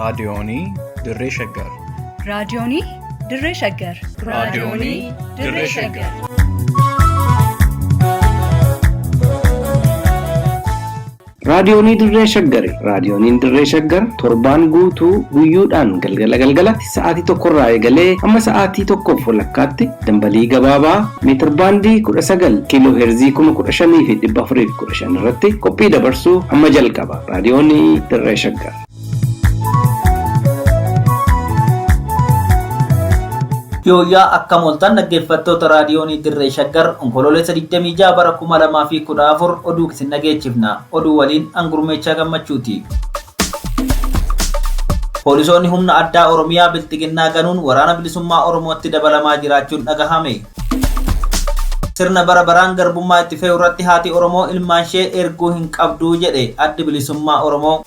raadiyoonii Dirree Shaggar. raadiyoonii Dirree Shaggar. raadiyoonii Dirree Shaggar. Raadiyoonii Dirree Shaggar. Raadiyooniin Dirree Shaggar torbaan guutuu guyyoodhaan galgalatti sa'aatii tokkorraa eegalee hamma sa'aatii tokkoof walakkaatti dambalii gabaabaa meetir baandii 19 kiiloo heerzii 15,415 irratti qophii dabarsuu amma jalqaba. Raadiyoonii Dirree Shaggar. Yooyaa akka mooltan dhaggeeffattoota raadiyoonii Dirree Shaggar onkoloolessa 26 bara 2014 oduu isin dhageechifna. Oduu waliin Angurmeechaa Gammachuuti. Poolisoonni humna addaa Oromiyaa biltiginnaa ganuun waraana bilisummaa Oromootti dabalamaa jiraachuun dhagahame. Sirna bara baraan garbummaa itti fe'u irratti haati Oromoo ilmaan ishee erguu hin qabduu jedhe addi bilisummaa Oromoo.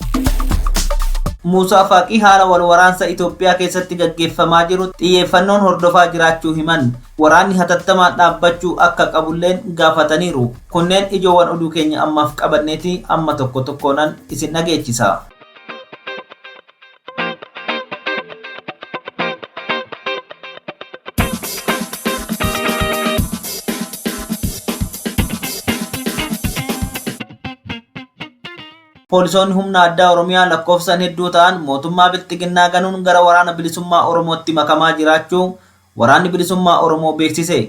Muusaa Faaqii haala wal waraansa Itoophiyaa keessatti gaggeeffamaa jiru xiyyeeffannoon hordofaa jiraachuu himan. Waraanni hatattamaan dhaabbachuu akka qabulleen gaafataniiru. Kunneen ijoowwan oduu keenya ammaaf qabanneeti amma tokko tokkoon isin dhageechisa. Poolisoonni humna addaa Oromiyaa lakkoofsaan hedduu ta'an mootummaa biltiginnaa ganuun gara waraana bilisummaa Oromootti makamaa jiraachuu waraanni bilisummaa Oromoo beeksise.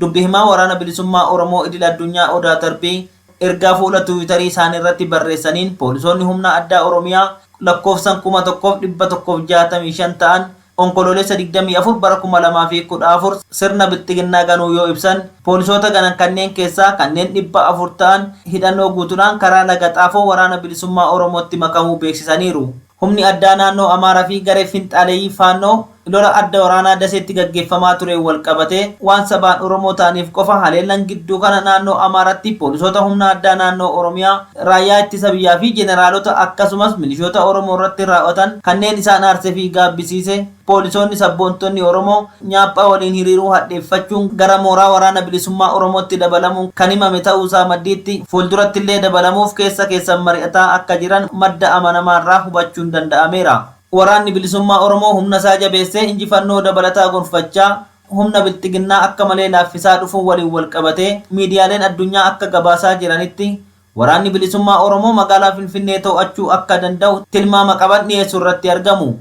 Dubbi himaa waraana bilisummaa Oromoo idil addunyaa Odaa Tarbii ergaa fuula Tiwiitarii isaanii irratti barreessaniin poolisoonni humna addaa Oromiyaa lakkoofsaan 1165 ta'an onkoloolessa 24 bara 2014 sirna biltiginnaa ganuu yoo ibsan poolisoota ganan kanneen keessaa kanneen 400 ta'an hidhannoo guutuudhaan karaa laga xaafoo waraana bilisummaa Oromootti makamuu beeksisaniiru. Humni addaa naannoo Amaaraa fi garee finxaaleeyyii faannoo lola adda waraanaa Daseetti gaggeeffamaa ture wal qabatee waan sabaan Oromoo ta'aniif qofa haleellan gidduu kana naannoo Amaaraatti poolisoota humna addaa naannoo Oromiyaa raayyaa ittisa biyyaa fi jeneraalota akkasumas milishoota Oromoo irratti raawwatan kanneen isaan aarsee fi gaabbisiise. Poolisoonni sabboontonni Oromoo nyaaphaa waliin hiriiruu hadheeffachuun gara mooraa waraana bilisummaa Oromootti dabalamuun kan himame ta'uusaa maddiitti fuulduratti illee dabalamuuf keessan mari'ataa akka jiran madda amanamaarraa hubachuun danda'ameera. Waraanni bilisummaa Oromoo humna isaa jabeessee injifannoo dabalataa gonfachaa humna biltiginnaa akka malee laaffisaa dhufuun waliin wal qabatee miidiyaaleen addunyaa akka gabaasaa jiranitti waraanni bilisummaa Oromoo magaalaa Finfinnee to'achuu akka danda'u tilmaama qaban dhiyeessuu irratti argamu.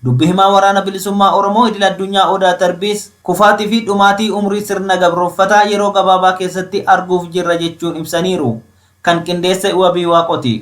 Dubbi himaa waraana bilisummaa Oromoo idil addunyaa Odaa Tarbiis kufaatii fi dhumaatii umrii sirna gabrooffataa yeroo gabaabaa keessatti arguuf jirra jechuun ibsaniiru. Kan qindeesse Wabii Waaqoti.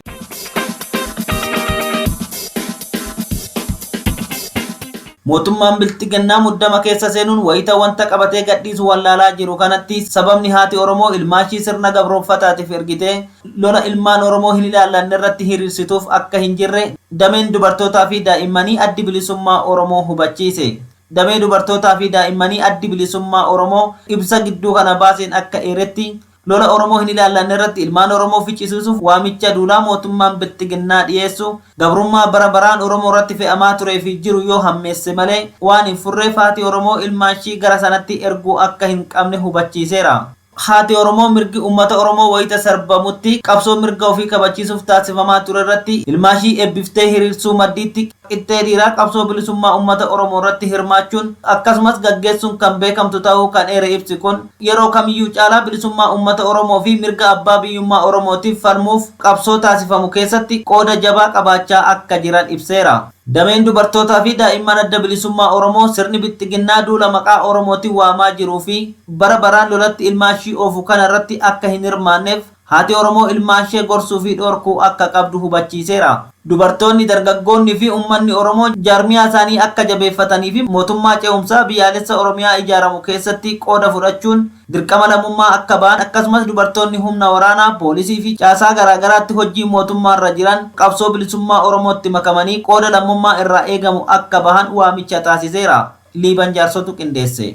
Mootummaan biltiginnaa muddama keessa seenuun wayita wanta qabatee gadhiisu wallaalaa jiru kanatti sababni haati Oromoo ilmaashii sirna gabroonfataatiif ergitee lola ilmaan Oromoo hin ilaallanne irratti hiriirsituuf akka hin jirre dameen dubartootaa fi daa'immanii addi bilisummaa Oromoo hubachiise. Damee dubartootaa fi daa'immanii addi bilisummaa Oromoo ibsa gidduu kana baaseen akka eeretti lola Oromoo hin ilaallanne irratti ilmaan Oromoo ficcisiisuuf waamicha duulaa mootummaan biltiginnaa dhiyeessu gabrummaa bara baraan Oromoo irratti fe'amaa turee fi jiru yoo hammeesse malee waan hin furreef haati Oromoo ilmaashii gara sanatti erguu akka hin qabne hubachiiseera. Haati Oromoo mirgi uummata Oromoo wayita sarbamutti qabsoo mirga ofii kabachiisuuf taasifamaa ture irratti ilmaashii eebbiftee hiriirsuu maddiitti qixxee dhiiraa qabsoo bilisummaa uummata Oromoo irratti hirmaachuun akkasumas gaggeessuun kan beekamtu ta'uu kan eere ibsi kun yeroo kamiyyuu caalaa bilisummaa uummata Oromoo fi mirga abbaa biyyummaa Oromootiif falmuuf qabsoo taasifamu keessatti qooda jabaa qabaachaa akka jiran ibseera. Dameen dubartootaa fi daa'imman adda bilisummaa Oromoo sirni biltiginnaa duula maqaa Oromootiin waamaa jiruu fi bara baraan lolatti ilmaashii oofu kana irratti akka hin hirmaanneef haati Oromoo ilmaashee gorsuu fi dhorkuu akka qabdu hubachiiseera. Dubartoonni, dargaggoonni fi uummanni Oromoo jaarmiyaa isaanii akka jabeeffatanii fi mootummaa ce'umsaa biyyaalessa Oromiyaa ijaaramu keessatti qooda fudhachuun dirqama lammummaa akka ba'an akkasumas dubartoonni humna waraanaa, poolisii fi caasaa garaagaraatti hojii mootummaa irra jiran qabsoo bilisummaa Oromootti makamanii qooda lammummaa irraa eegamu akka bahan waamicha taasiseera. Liiban Jaarsotu qindeesse.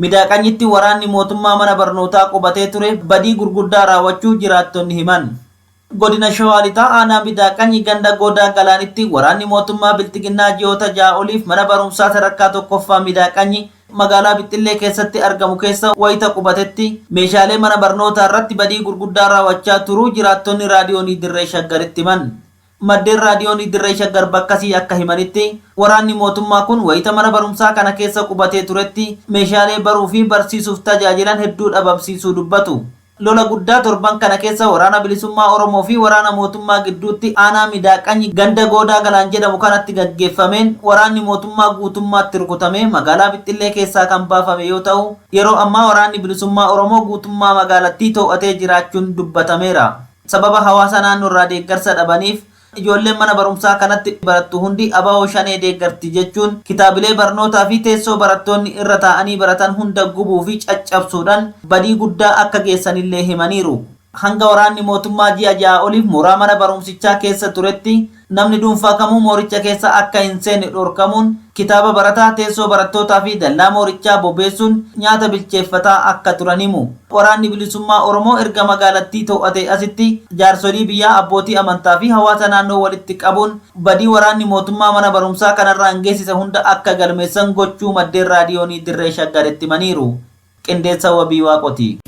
Midaaqanyitti waraanni mootummaa mana barnootaa qubatee ture badii gurguddaa raawwachuu jiraattonni himan. Godina Shawaa Lixaa aanaa Midaaqanyi ganda Godaa Galaanitti waraanni mootummaa biltiginnaa ji'oota 6 oliif mana barumsaa sadarkaa tokkoffaa Midaaqanyi magaalaa Bixxillee keessatti argamu keessa wayita qubatetti meeshaalee mana barnootaa irratti badii gurguddaa raawwachaa turuu jiraattonni raadiyoonii Dirree Shaggaritti himan. Maddeen raadiyoonii Dirree Shaggar bakkasii akka himanitti waraanni mootummaa kun wayita mana barumsaa kana keessa qubatee turetti meeshaalee baruu fi barsiisuuf tajaajilan hedduu dhabamsiisuu dubbatu. Lola guddaa torban kana keessa waraana bilisummaa Oromoo fi waraana mootummaa gidduutti aanaa Midaaqanyi ganda Goodaa Galaan jedhamu kanatti gaggeeffameen waraanni mootummaa guutummaatti rukutamee magaalaa Bixxillee keessaa kan baafame yoo ta'u, yeroo ammaa waraanni bilisummaa Oromoo guutummaa magaalattii to'atee jiraachuun dubbatameera. Sababa hawaasa naannoo irraa deeggarsa dhabaniif ijoolleen mana barumsaa kanatti barattu hundi ABO shanee deeggarti jechuun kitaabilee barnootaa fi teessoo barattoonni irra taa'anii baratan hunda gubuu fi caccabsuudhaan badii guddaa akka geessanillee himaniiru. Hanga waraanni mootummaa ji'a 6 oliif mooraa mana barumsichaa keessa turetti namni dhuunfaa kamuu mooricha keessa akka hin seenne dhorkamuun kitaaba barataa, teessoo barattootaa fi dallaa moorichaa bobeessuun nyaata bilcheeffataa akka turan himu. Waraanni bilisummaa Oromoo erga magaalattii to'ate asitti jaarsolii biyyaa, abbootii amantaa fi hawaasa naannoo walitti qabuun badii waraanni mootummaa mana barumsaa kanarraan geessise hunda akka galmeessan gochuu maddeen raadiyoonii Dirree Shaggaritti himaniiru. Qindeessa Wabii Waaqoti.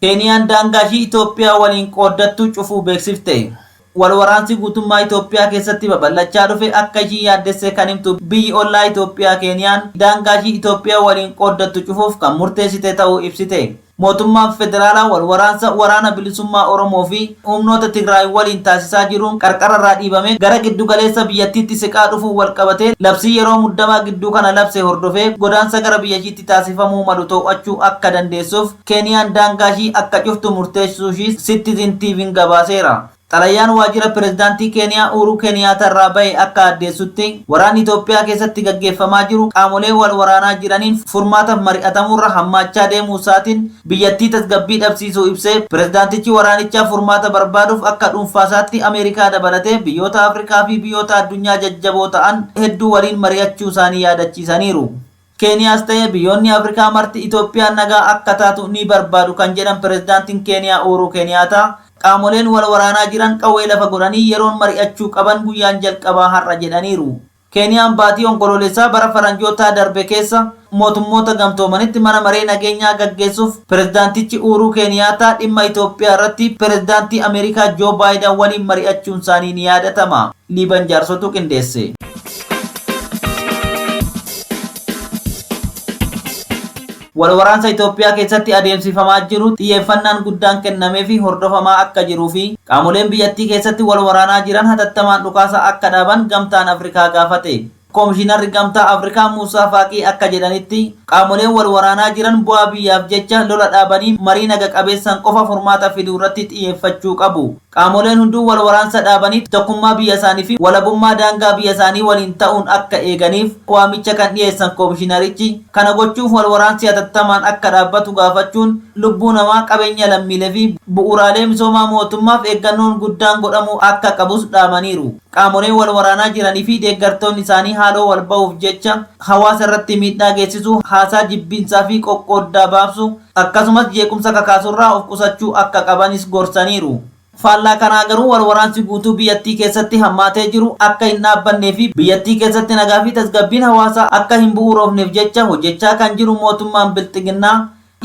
Keeniyaan daangaa ishii Itoophiyaa waliin qooddattu cufuu beeksifte. Walwaraansi guutummaa Itoophiyaa keessatti babal'achaa dhufe akka ishii yaaddesse kan himtu biyyi ollaa Itoophiyaa Keeniyaan daangaa ishii Itoophiyaa waliin qooddattu cufuuf kan murteessite ta'uu ibsite. Mootummaan federaalaa walwaraansa waraana bilisummaa Oromoo fi humnoota Tigraay waliin taasisaa jiruun qarqararraa dhiibame gara giddu galeessa biyyattiitti siqaa dhufuu walqabatee labsii yeroo muddamaa gidduu kana labse hordofee godaansa gara biyyattiitti taasifamuu malu to'achuu akka dandeessuuf Keeniyaan daangaa ishii akka cuftu murteessuu ishii Citizen TV'n gabaaseera. Xalayaan waajjira pirezidaantii Keeniyaa Uhuru Kenyaata irraa bahe akka addeessutti waraanni Itoophiyaa keessatti gaggeeffamaa jiru qaamolee wal waraanaa jiraniin furmaataaf mari'atamuurra hammaachaa deemuu isaatiin biyyattii tasgabbii dhabsiisuu ibsee pirezidaantichi waraanichaa furmaata barbaaduuf akka dhuunfaasaatti Ameerikaa dabalatee biyyoota Afrikaa fi biyyoota addunyaa jajjaboo ta'an hedduu waliin mari'achuu isaanii yaadachiisaniiru. Keeniyaas ta'ee biyyoonni Afrikaa marti Itoophiyaan nagaa akka taatu ni barbaadu kan jedhan pirezidaantiin Keeniyaa Uhuru Kenyaata qaamoleen wal waraanaa jiran qawwee lafa godhanii yeroon mari'achuu qaban guyyaan jalqabaa har'a jedhaniiru. Keeniyaan baatii onkoloolessaa bara faranjootaa darbe keessa mootummoota gamtoomanitti mana maree nageenyaa gaggeessuuf pirezidaantichi Uhuru Kenyaata dhimma Itoophiyaa irratti pirezidaantii Ameerikaa Joo Baayiden waliin mari'achuun isaanii ni yaadatama. Liiban Jaarsotu qindeesse. Walwaraansa Itoophiyaa keessatti adeemsifamaa jiru xiyyeeffannaan guddaan kennamee fi hordofamaa akka jiruu fi qaamoleen biyyattii keessatti walwaraanaa jiran hatattamaan dhukaasa akka dhaaban gamtaan Afrikaa gaafate. Koomishinarri gamtaa Afrikaa Muusaa Faaqii akka jedhanitti qaamoleen wal waraanaa jiran bu'aa biyyaaf jecha lola dhaabanii marii naga qabeessan qofa furmaata fiduu irratti xiyyeeffachuu qabu. Qaamoleen hunduu wal waraansa dhaabanii tokkummaa biyya isaanii fi walabummaa daangaa biyya isaanii waliin ta'uun akka eeganiif waamicha kan dhiyeessan koomishinarichi. Kana gochuuf wal waraansi hatattamaan akka dhaabbatu gaafachuun lubbuu namaa, qabeenya lammiilee fi bu'uuraalee misoomaa mootummaaf eeggannoon guddaan godhamuu akka qabus dhaamaniiru. Qaamoleen wal waraanaa jiranii fi deeggartoonni isaanii haaloo wal ba'uuf jecha hawaasa irratti miidhaa geessisuu, haasaa jibbinsaa fi qoqqooddaa baabsu akkasumas jeequmsa kakaasurraa of qusachuu akka qabanis gorsaniiru. Faallaa kanaa garuu wal waraansi guutuu biyyattii keessatti hammaatee jiru akka hin dhaabbannee fi biyyattii keessatti nagaa fi tasgabbiin hawaasaa akka hin bu'uurofneef jecha hojjechaa kan jiru mootummaan bilxiginnaa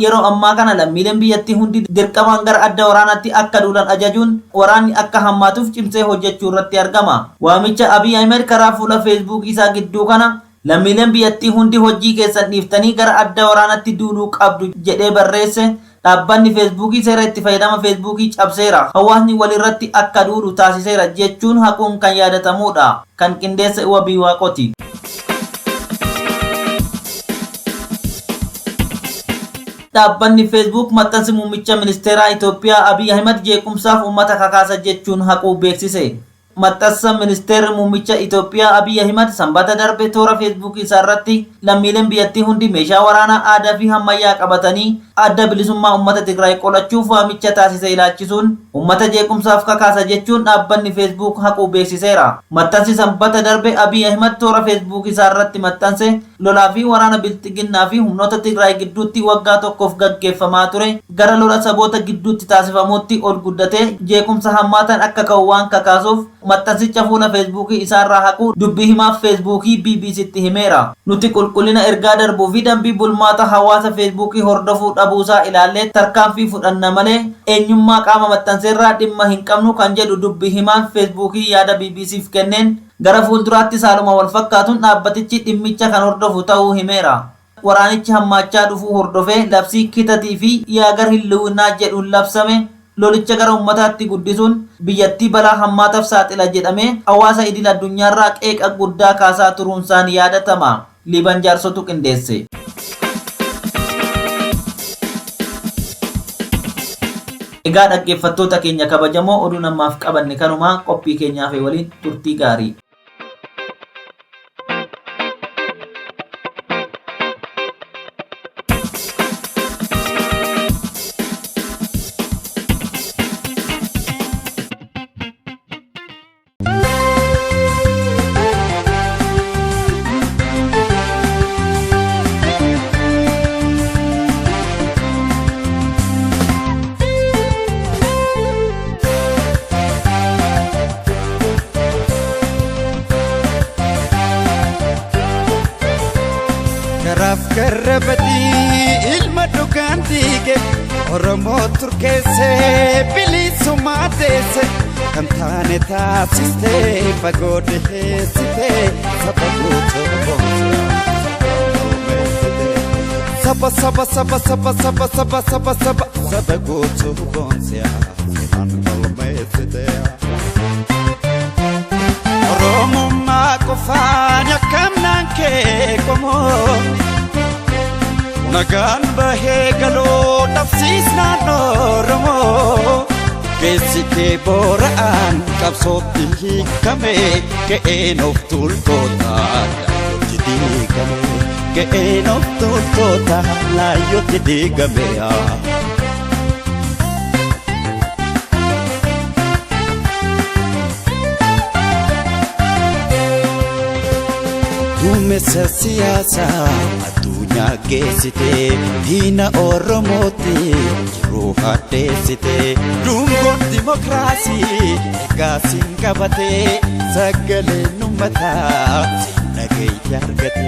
yeroo ammaa kana lammiileen biyyattii hundi dirqamaan gara adda waraanaatti akka duulan ajajuun waraanni akka hammaatuuf cimsee hojjechuu irratti argama. Waamicha Abiy Ahmed karaa fuula feesbuukii isaa gidduu kana lammiileen biyyattii hundi hojii keessan dhiiftanii gara adda waraanaatti duuluu qabdu jedhee barreesse. Dhaabbanni feesbuukii seera itti fayyadama feesbuukii cabseera. Hawaasni walirratti akka duulu taasiseera jechuun haquun kan yaadatamudha. Kan qindeesse Wabii Waaqoti. Dhaabbanni feesbuuk maxxansi muummicha ministeeraa Itoophiyaa Abiy Ahmed jeequmsaaf uummata kakaasa jechuun haquu beeksise. Maxxansa ministeerri muummicha Itoophiyaa Abiy Ahmed sanbata darbe toora feesbuukii isaa irratti lammiileen biyyattii hundi meeshaa waraanaa aadaa fi ammayyaa qabatanii adda bilisummaa uummata Tigraay qolachuuf waamicha taasise ilaalchisuun uummata jeequmsaaf kakaasa jechuun dhaabbanni feesbuuk haquu beeksiseera. Maxxansi sanbata darbe Abiy Ahmed toora feesbuukii isaa irratti maxxanse lolaa fi waraana bilxiginnaa fi humnoota Tigraay gidduutti waggaa tokkoof gaggeeffamaa ture gara lola saboota gidduutti taasifamuutti ol guddatee jeequmsa hammaatan akka ka'u waan kakaasuuf maxxansicha fuula feesbuukii isaarraa haquu dubbii himaaf feesbuukii BBCtti himeera. Nuti qulqullina ergaa darbuu fi dambii bulmaata hawaasa feesbuukii hordofuu dhabuusaa ilaallee tarkaanfii fudhanna malee eenyummaa qaama maxxanseerraa dhimma hin qabnu kan jedhu dubbii himaan feesbuukii yaada BBCf kenneen gara fuulduraatti saaluma wal fakkaatuun dhaabbatichi dhimmicha kan hordofu ta'uu himeera. Waraanichi hammaachaa dhufuu hordofee labsii kitatii fi yaagar hilluunaa jedhuun labsame lolicha gara ummataatti guddisuun biyyattii balaa hammaataaf saaxila jedhamee hawaasa idil addunyaarraa qeeqa guddaa kaasaa turuunsaan yaadatama. Liiban Jaarsotu qindeesse. Egaa dhaggeeffattoota keenya kabajamoo oduu namaaf qabanne kanumaa qophii keenyaaf waliin turtii gaarii. Garabati ilma dhugaantiike Oromoo turkeesse bilisummaa deesse kan taane taasiste fagoo dhiheessite saba guutuu boonsiyaa saba guutuu boonsiyaa seenaan galmeessite Oromummaa qofaan yakkamnaan kee qomoo Nagaan bahee galoo dhabsiis naannoo Oromoo keessi kee boora'aan qabsootti hiikame ga'een of tuultoota laayyootti diigame ga'een of tuultoota laayyootti diigame Duumessa siyaasaa addunyaa geessite diina Oromooti jiruu hadheessite dungoon dimokiraasii egaa siin qabate sagaleen uummataa siin dhagaye argate.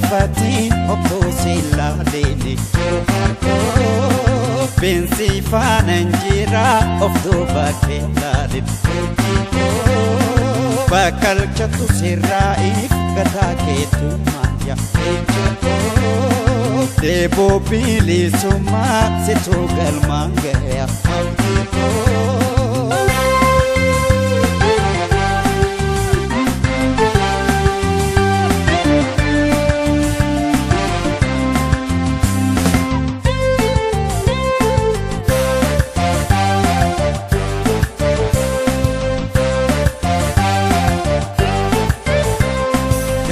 Fatin opposi la leni Pensi fananjira of doba kendalin Bakal chatu sirraif kata ketu manja Debo bili suma setogal mangaya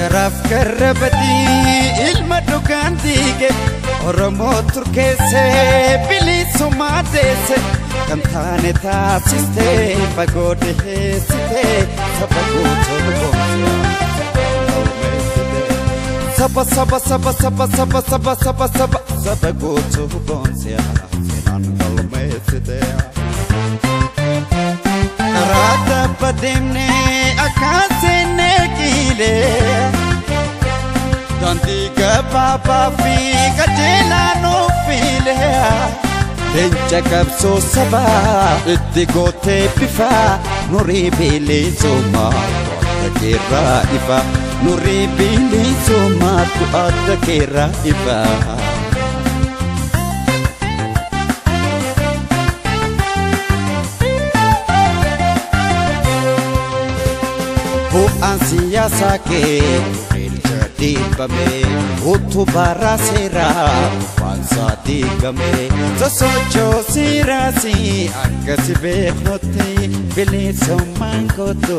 Garabati ilma dhugaantiike Oromoo turkeesse bilisummaa deesse kan taane taasiste fagoo dhiheessite saba guutuu boonsiyaa saba guutuu boonsiyaa seenaan galmeessite karaa dabba deemnee akkaan seennee qiilee Danti gababa fi qajeelaa nuuf filee leenca qabsoo sabaa itti gootee bifa nurii bilisummaa adda keerraa ifa nurii bilisummaa adda keerraa ifa. Bu'aan siyaasaa kee dibame utubara sera wan isaa diigame sosochoosii raasii akkasi beeknutti bilisummaan kootu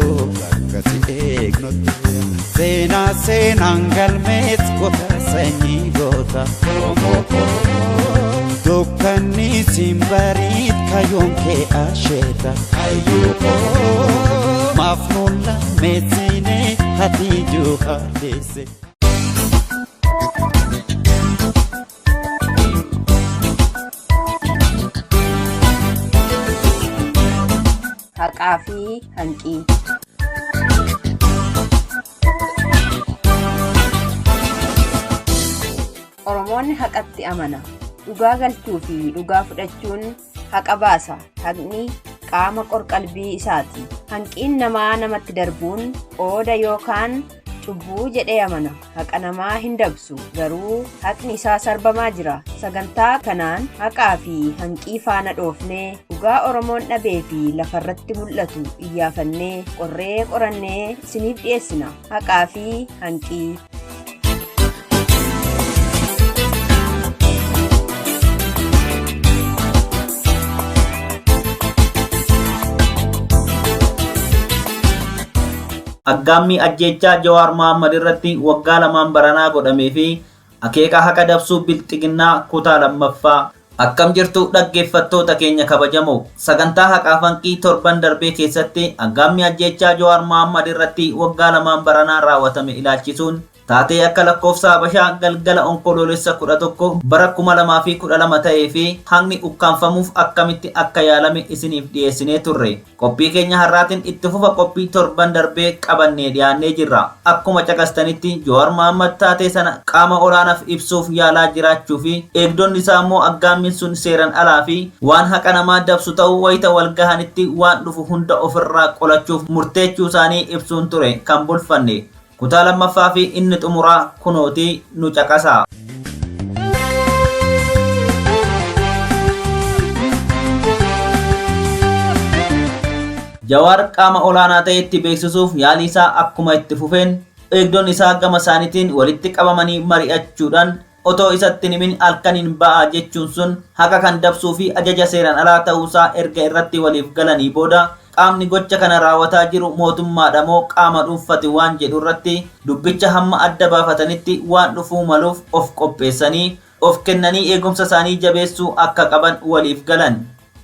akkasi eegnutti seenaa seenaan galmees goota sanyii goota dukkanni simbariit kayoon kee asheeta maaf nulla meessine hatiijuu haadheesse. Haqaa fi hanqii. Oromoonni haqatti amana. Dhugaa galchuu fi dhugaa fudhachuun haqa baasa. Haqni qaama qorqalbii isaati. Hanqiin namaa namatti darbuun qooda yookaan cubbuu jedhee amana. Haqa namaa hin dabsu garuu haqni isaa sarbamaa jira. Sagantaa kanaan haqaa fi hanqii faana dhoofnee dhugaa Oromoon dhabee fi lafarratti mul'atu iyyaafannee qorree qorannee isiniif dhiyeessina. Haqaa fi hanqii. Aggaammii ajjechaa Jawaar Mohaammed irratti waggaa 2 baranaa godhamee fi akeeka haqa dabsuu bilxiginnaa kutaa 2ffaa. Akkam jirtu dhaggeeffattoota keenya kabajamoo. Sagantaa haqaa hanqii torban darbee keessatti aggaammii ajjechaa Jawaar Mohaammed irratti waggaa 2 baranaa raawwatame ilaalchisuun taatee akka lakkoofsa Habashaa galgala onkoloolessa 11 bara 2012 ta'ee fi haqni ukkaanfamuuf akkamitti akka yaalame isiniif dhiyeessinee turre. Qophii keenya har'aatiin itti fufa qophii torban darbee qabannee dhiyaannee jirra. Akkuma caqastanitti Jawaar Mohaammed taatee sana qaama olaanaaf ibsuuf yaalaa jiraachuu fi eegdonni isaa immoo aggaammiin sun seeran alaa fi waan haqa namaa dabsu ta'uu wayita walgahanitti waan dhufu hunda ofirraa qolachuuf murteechuu isaanii ibsuun ture kan bulfanne. Kutaa 2ffaa fi inni xumuraa kunooti nu caqasaa. Jawaar qaama olaanaa ta'etti beeksisuuf yaalii isaa akkuma itti fufeen eegdonni isaa gama isaaniitiin walitti qabamanii mari'achuudhaan otoo isatti himin halkaniin ba'aa jechuun sun haqa kan dabsuu fi ajaja seeran alaa ta'uusaa erga irratti waliif galanii booda qaamni gocha kana raawwataa jiru mootummaadha moo qaama dhuunfati waan jedhu irratti dubbicha hamma adda baafatanitti waan dhufuu maluuf of qopheessanii of kennanii eegumsa isaanii jabeessuu akka qaban waliif galan.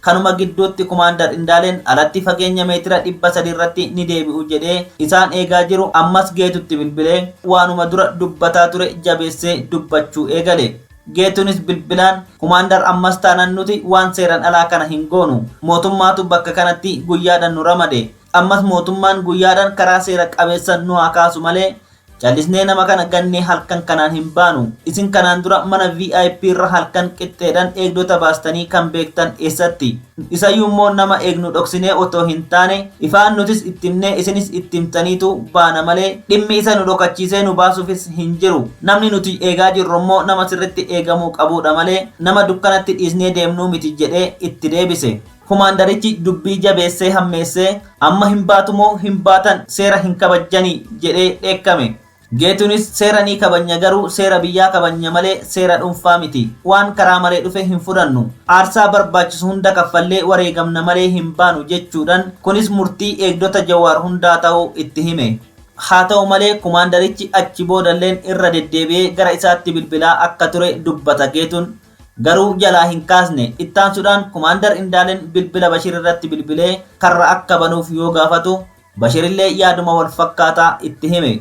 Kanuma gidduutti kumaandar Indaaleen alatti fageenya meetira 300 irratti ni deebi'u jedhee isaan eegaa jiru ammas geetutti bilbilee waanuma dura dubbataa ture jabeessee dubbachuu eegale. Geetunis bilbilaan kumaandar ammas taanaan nuti waan seeran alaa kana hin goonu mootummaatu bakka kanatti guyyaadhaan nu ramade ammas mootummaan guyyaadhaan karaa seera qabeessan nu haa kaasu malee callisnee nama kana gannee halkan kanaan hin baanu. Isin kanaan dura mana VIP irra halkan qixxeedhaan eegdota baastanii kan beektan eessatti? Isayyuu immoo nama eegnu dhoksinee otoo hin taane ifaan nutis ittimnee isinis ittimtaniitu baana malee dhimmi isa nu dhokachiisee nu baasuufis hin jiru. Namni nuti eegaa jirru immoo nama sirritti eegamuu qabuudha malee nama dukkanatti dhiisnee deemnuu miti jedhee itti deebise. Kumaandarichi dubbii jabeessee hammeessee amma hin baatu moo hin baatan seera hin kabajjanii jedhee dheekkame. Geetunis seera ni kabanya garuu seera biyyaa kabanya malee seera dhuunfaa miti. Waan karaa malee dhufe hin fudhannu. Aarsaa barbaachisu hunda kaffallee wareegamna malee hin baanu jechuudhaan kunis murtii eegdota Jawaar hundaa ta'uu itti hime. Haa ta'u malee kumaandarichi achi boodalleen irra deddeebi'ee gara isaatti bilbilaa akka ture dubbata Geetun. Garuu jalaa hin kaasne ittaansuudhaan kumaandar Indaaleen bilbila Bashir irratti bilbilee karra akka banuuf yoo gaafatu Bashirillee yaaduma wal fakkaataa itti hime.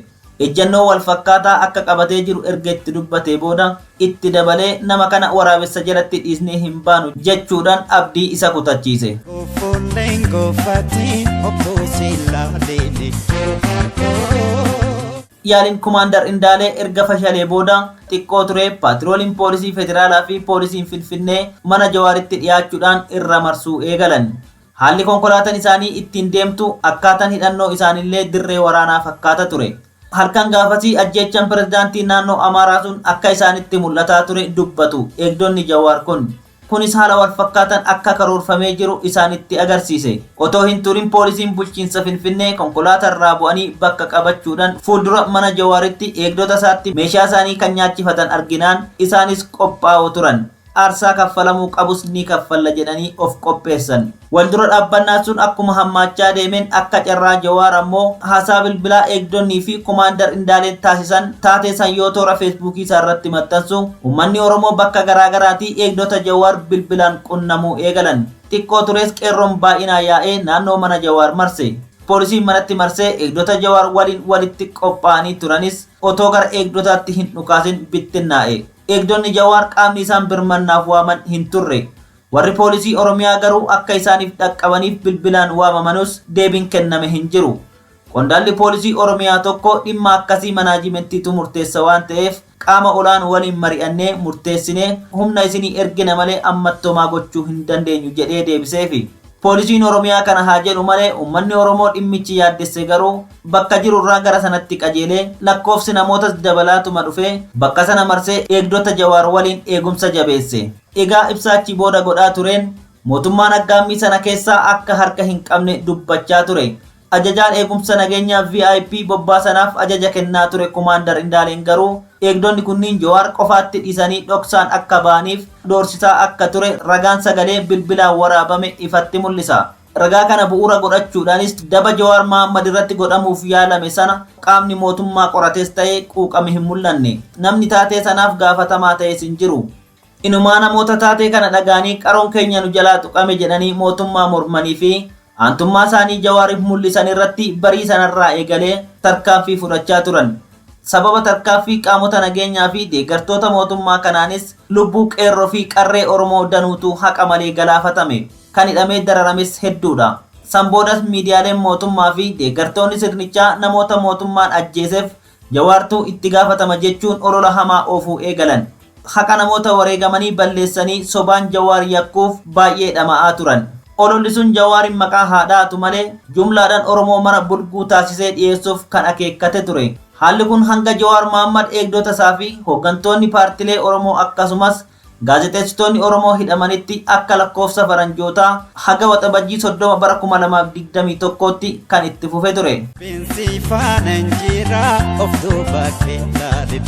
Ejjennoo wal fakkaataa akka qabatee jiru erga itti dubbatee booda itti dabalee nama kana waraabessa jalatti dhiisnee hin baanu jechuudhaan abdii isa kutachiise. Yaaliin kumaandar Indaalee erga fashalee booda xiqqoo ture paatrooliin poolisii federaalaa fi poolisiin Finfinnee mana Jawaaritti dhiyaachuudhaan irra marsuu eegalan. Haalli konkolaataan isaanii ittiin deemtu akkaataan hidhannoo isaanillee dirree waraanaa fakkaata ture. Halkan gaafasii ajjechaan pirezidaantii naannoo Amaaraa sun akka isaanitti mul'ataa ture dubbatu eegdonni Jawaar kun. kunis haala wal fakkaatan akka karoorfamee jiru isaanitti agarsiise. Otoo hin turin poolisiin bulchiinsa Finfinnee konkolaataa irraa bu'anii bakka qabachuudhaan fuuldura mana Jawaaritti eegdota isaatti meeshaa isaanii kan nyaachifatan arginaan isaanis qophaa'oo turan. Aarsaa kaffalamuu qabus ni kaffalla jedhanii of qopheessan. Waldura dhaabbannaan sun akkuma hammaachaa deemeen akka carraa Jawaar ammoo haasaa bilbilaa eegdonnii fi komaandar Indaaleen taasisan taatee san yoo toora feesbuukii isaa irratti maxxansu uummanni Oromoo bakka garaagaraatii eegdota Jawaar bilbilaan qunnamuu eegalan. Xiqqoo tures qeerroon baay'inaan yaa'ee naannoo mana Jawaar marse. Poolisiin manatti marsee eegdota Jawaar waliin walitti qophaa'anii turanis otoo gara eegdotaatti hin dhukaasin bittinnaa'e. Eegdonni Jawaar qaamni isaan birmannaaf waaman hin turre. Warri poolisii Oromiyaa garuu akka isaaniif dhaqqabaniif bilbilaan waamamanus deebiin kenname hin jiru. Qondaalli poolisii Oromiyaa tokko dhimma akkasii manaajimenttiitu murteessa waan ta'eef qaama olaan waliin mari'annee murteessinee humna isinii ergina malee ammattoomaa gochuu hin dandeenyu jedhee deebiseefi. Poolisiin Oromiyaa kana haa jedhu malee uummanni Oromoo dhimmichi yaaddesse garuu bakka jiru irraa gara sanatti qajeelee lakkoofsi namootas dabalaatuma dhufee bakka sana marsee eegdota Jawaar waliin eegumsa jabeesse. Egaa ibsaachi booda godhaa tureen mootummaan aggaammii sana keessaa akka harka hin qabne dubbachaa ture. Ajajaan eegumsa nageenyaa VIP bobbaasanaaf ajaja kennaa ture komaandar Indaaleen garuu eegdonni kunniin Jawaar qofaatti dhiisanii dhoksaan akka ba'aniif doorsisaa akka ture ragaan sagalee bilbilaan waraabame ifatti mul'isa. Ragaa kana bu'uura godhachuudhaanis daba Jawaar Mohammad irratti godhamuuf yaalame sana qaamni mootummaa qorates ta'ee quuqame hin mul'anne. Namni taatee sanaaf gaafatamaa ta'es hin jiru. Inumaa namoota taatee kana dhagaanii qaroon keenya nu jalaa tuqame jedhanii mootummaa mormanii fi aantummaa isaanii Jawaariif mul'isan irratti barii sanarraa eegalee tarkaanfii fudhachaa turan. Sababa tarkaanfii qaamota nageenyaa fi deeggartoota mootummaa kanaanis lubbuu qeerroo fi qarree Oromoo danuutu haqa malee galaafatame. Kan hidhamee dararames hedduudha. San boodas miidiyaaleen mootummaa fi deeggartoonni sirnichaa namoota mootummaan ajjeeseef Jawaartuu itti gaafatama jechuun olola hamaa oofuu eegalan. Haqa namoota wareegamanii balleessanii sobaan Jawaar yakkuuf baay'ee dhama'aa turan. Ololli sun Jawaarin maqaa haadhaatu malee jumlaadhaan Oromoo mana bulguu taasisee dhiyeessuuf kan akeekkate ture. Haalli kun hanga Jawaar Mohammad eegdota isaa fi hooggantoonni paartilee Oromoo akkasumas gaazexeessitoonni Oromoo hidhamanitti akka lakkoofsa faranjootaa haga waxabajjii 30 bara 2021tti kan itti fufe ture. Binsi faana injira of duuba keellaalin.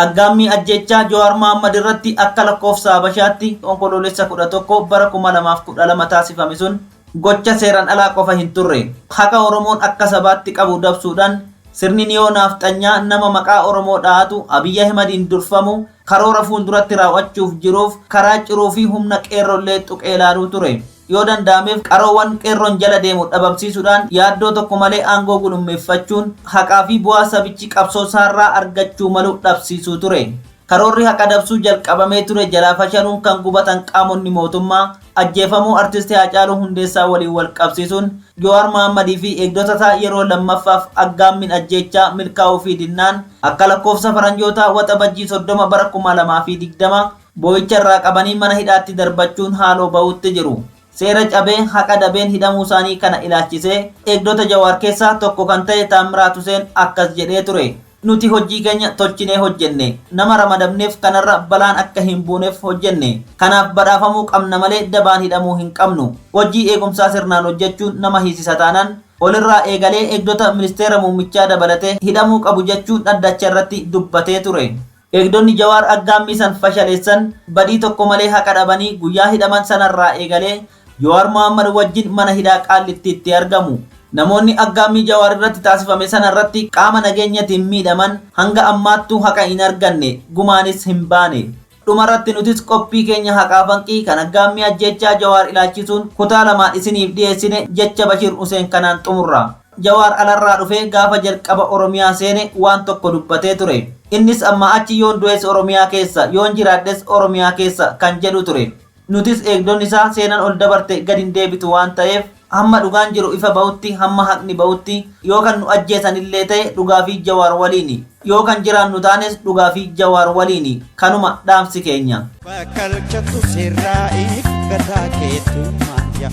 Aggaammii ajjechaa Jawaar Mohammad irratti akka lakkoofsa Habashaatti onkoloolessa 11 bara 2012 taasifame sun gocha seeraan alaa qofa hin turre. Haqa Oromoon akka sabaatti qabu dabsuudhaan sirni niyoo naafxanyaa nama maqaa Oromoo dhahatu Abiy Ahmediin durfamu karoora fuulduratti raawwachuuf jiruuf karaa ciruu fi humna qeerrollee tuqee ilaaluu ture. Yoo danda'ameef qaroowwan qeerroon jala deemu dhabamsiisuudhaan yaaddoo tokko malee aangoo gulummeeffachuun haqaa fi bu'aa sabichi qabsoo isaarraa argachuu malu dhabsiisuu ture. Karoorri haqa dabsuu jalqabamee ture jalaa fashaluun kan gubatan qaamonni mootummaa ajjeefamuu artistii Haacaaluu Hundeessaa waliin wal qabsiisuun Jawaar Mohammadii fi eegdota isaa yeroo lammaffaaf aggaammiin ajjechaa milkaa'uu fi dinnaan akka lakkoofsa faranjootaa waxabajjii 30 bara 2020 boo'icha irraa qabanii mana hidhaatti darbachuun haaloo ba'uutti jiru. Seera cabee haqa dabeen hidhamuu isaanii kana ilaalchisee eegdota Jawaar keessaa tokko kan ta'e Taamiraat Huseen akkas jedhee ture. Nuti hojii keenya tolchinee hojjenne. Nama ramadamneef kanarra balaan akka hin buuneef hojjenne. Kanaaf badhaafamuu qabna malee dabaan hidhamuu hin qabnu. Hojii eegumsaa sirnaan hojjechuun nama hiisisa taanaan olirraa eegalee eegdota ministeera muummichaa dabalatee hidhamuu qabu jechuun dhaddacha irratti dubbatee ture. Eegdonni Jawaar aggaammii san fashaleessan badii tokko malee haqa dhabanii guyyaa hidhaman sanarraa eegalee Jawaar Mohammad wajjin mana hidhaa Qaallittiitti argamu. Namoonni aggaammii Jawaar irratti taasifame sana irratti qaama nageenyatiin miidhaman hanga ammaattuu haqa hin arganne gumaanis hin baane. Dhumarratti nutis qophii keenya haqaa fanqii kan aggaammii ajjechaa Jawaar ilaalchisuun kutaa lamaan isiniif dhiyeessine jecha Bashir Huseen kanaan xumurra. Jawaar alarraa dhufee gaafa jalqaba Oromiyaa seene waan tokko dubbatee ture. Innis amma achi yoon du'es Oromiyaa keessa yoon jiraadhes Oromiyaa keessa kan jedhu ture. Nutis eegdonni isaa seenan ol dabarte gad hin deebitu waan ta'eef hamma dhugaan jiru ifa ba'utti hamma haqni ba'utti yoo kan nu ajjeesanillee ta'e dhugaa fi Jawaar waliini yoo kan jiraannu taanes dhugaa fi Jawaar waliini kanuma dhaamsi keenya. Bakkalchatu sirraa'iif gataa keetu maayya.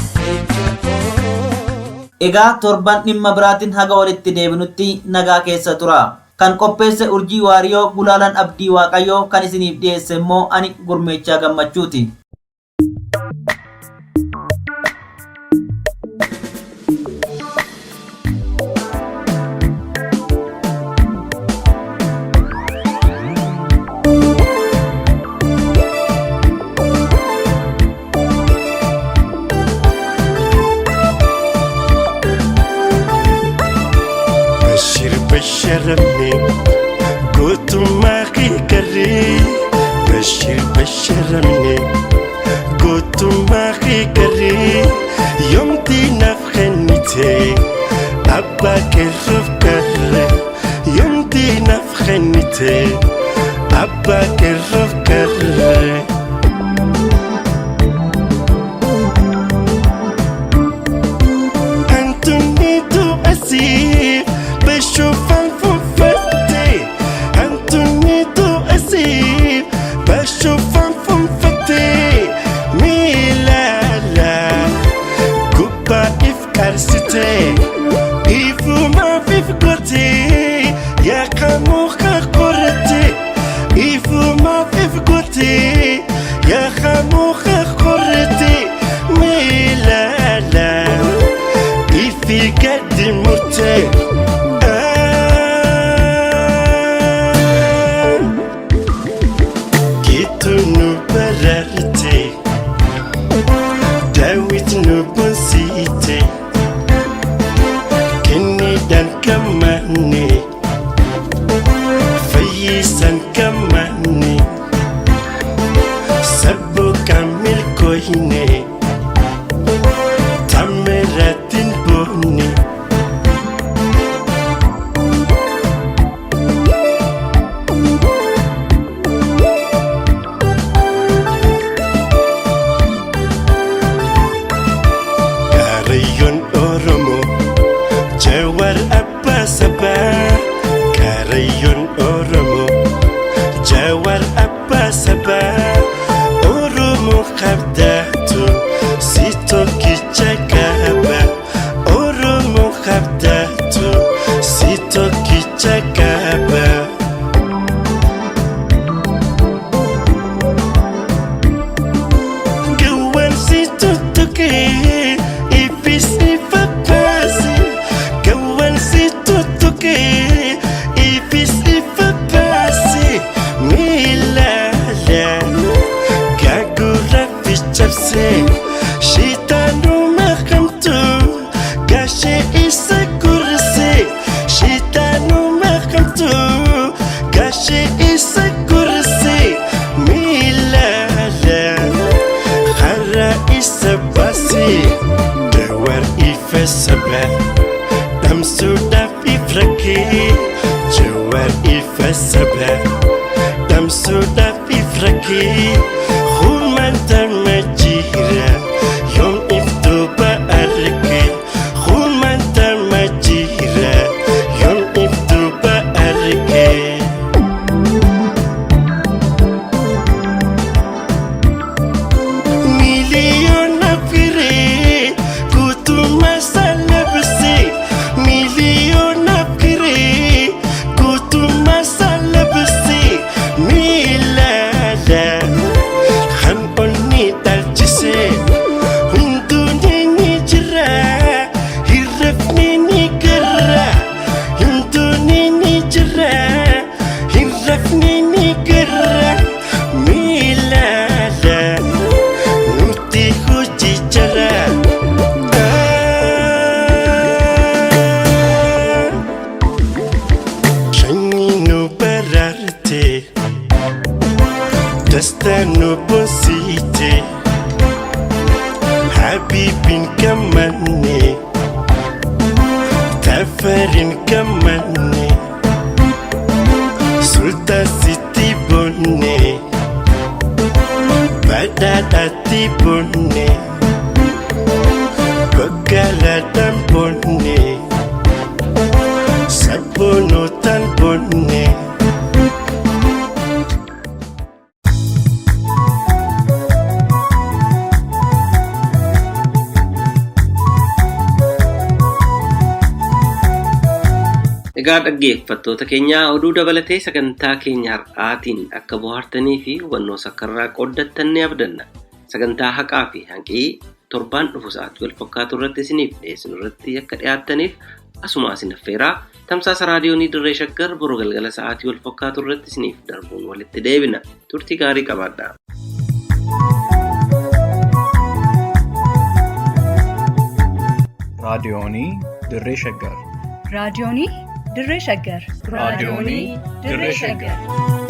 Egaa torban dhimma biraatiin haga walitti deebinutti nagaa keessa tura. kan qopheesse Urjii Waariyoo, Gulaalaan Abdii Waaqayyoo, kan isiniif dhiyeesse immoo ani Gurmeechaa Gammachuuti. بشرني قلت ما قري بشرني قلت ما قري يوم دي نفخنتي أبا كرف كري يوم دي نفخنتي أبا كرف كري أنتوني تو أسيب بشوفك ففتي أنتوني تو أسيب بشوفك ففتي ميلالا كوبا إفكار ستي إفو ما في فقرتي يا خموخة قرتي إفو ما في فقرتي يا خموخة قرتي ميلالا إفي قد مرتي Dawit nubonsite Kenny dan kamane Fayisan kamane Sabo kamil kohine Tameratin boni Karayon Oromo Jawar apa sabah Karayon Oromo Jawar apa sabah Oromo khabdatu Sito kichakaba Oromo khabdatu Sito kichakaba Gawan sito toke Shitanu makamtu Gashi isa kursi Shitanu makamtu Gashi isa kursi Milala Khara isa basi Dawar ifa sabah Dam sudah ifraki Jawar ifa sabah Dam sudah ifraki Human majira Yom iftu ba'arki Human majira Yom iftu ba'arki Milion afkiri Kutu masalah besi Milion afkiri Kutu masalah besi Milala Han onni taljise Hunduni ni jira Hirrafni ni garra Hunduni ni jira Hirrafni ni garra Milala Nuti huji jara Shanginu bararte Dastanu bonsite Habibin kamane Tafarin kamane Sultan Siti bonne Badadati bonne Kokaladan bonne Sabonotan bonne Egaa dhaggeeffattoota keenya oduu dabalatee sagantaa keenya har'aatiin akka bohaartanii fi hubannoo sakkarraa qooddattan ni abdanna. Sagantaa haqaa fi hanqii torbaan dhufu sa'aatii wal fakkaatu irratti isiniif dhiyeessinu irratti akka dhiyaattaniif asuma isin affeeraa. Tamsaasa raadiyoonii Dirree Shaggar boruu galgala sa'aatii wal fakkaatu irratti isiniif darbuun walitti deebina. Turtii gaarii qabaadhaa. raadiyoonii Dirree Shaggar. raadiyoonii Dirree Shaggar. raadiyoonii Dirree Shaggar.